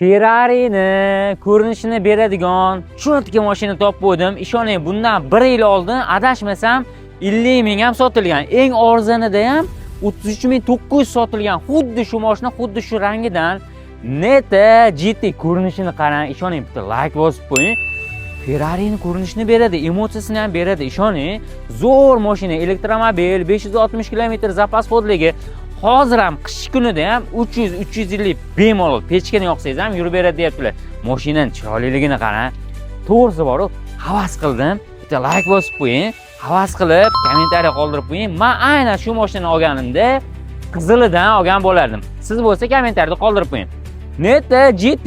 Ferrari'ni ko'rinishini beradigan cho'tka mashina topib qo'ydim. Ishoning, bundan 1 yil oldin adashmasam 50 ming ham sotilgan. Eng arzonida ham 33.900 sotilgan. Xuddi shu mashina, xuddi shu rangidan. Neta GT ko'rinishini qarang. Ishoning, bitta like bosib qo'ying. Ferrari'ni ko'rinishini beradi, emotsiyasini ham beradi. Ishoning, zo'r mashina, elektromobil, 560 km zapas xodligi. Hozir ham qish kunida ham 300-350 bemalol pechkani yoqsangiz ham yurib beradi deyaptilar. Mashinaning chiroyliligini qarang. To'g'risi bor, havas qildim. Bitta like bosib qo'ying. Havas qilib, kommentariy qoldirib qo'ying. Men aynan shu mashinani olganimda qizilidan olgan bo'lardim. Siz bo'lsa kommentariyda qoldirib qo'ying. Neta GT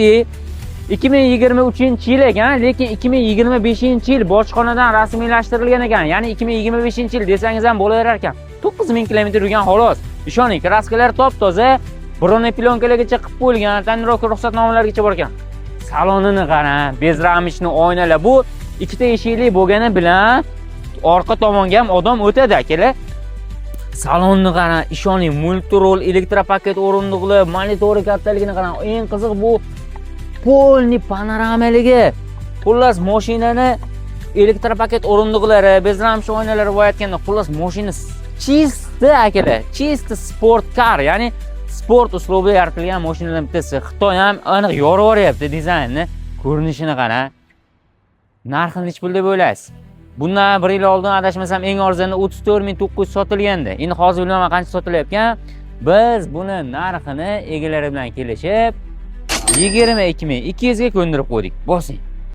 2023-yil ekan, lekin 2025-yil bojxonadan rasmiylashtirilgan ekan. Ya'ni 2025-yil desangiz ham bo'laverar ekan. 9000 km yurgan xolos. Ishoning, kraskalar top-toza, brone plyonkalargacha qilib qo'yilgan, tonirovka ruxsatnomalarigacha bor ekan. Salonini qarang, bezramishni oynalar. Bu ikkita eshikli bo'lgani bilan orqa tomonga ham odam o'tadi akalar. Salonni qarang, ishoning, multirol, elektropaket o'rindiqlar, monitori kattaligini qarang. Eng qiziq bu polni panoramaligi. Xullas, mashinani elektropaket o'rindiqlari, bezramish oynalari bo'layotganda, xullas mashina chista akalar, chista sport car, ya'ni sport uslubida yaratilgan mashinalardan bittasi. Xitoy ham aniq yorib yuboryapti dizaynni. Ko'rinishini qarang. Narxini nech pul deb o'ylaysiz? Bundan 1 yil oldin adashmasam eng arzoni 34.900 sotilgandi. Endi hozir bilmaman qancha sotilayotgan. Biz buni narxini egalari bilan kelishib 22.200 ga ko'ndirib qo'ydik. Bosing.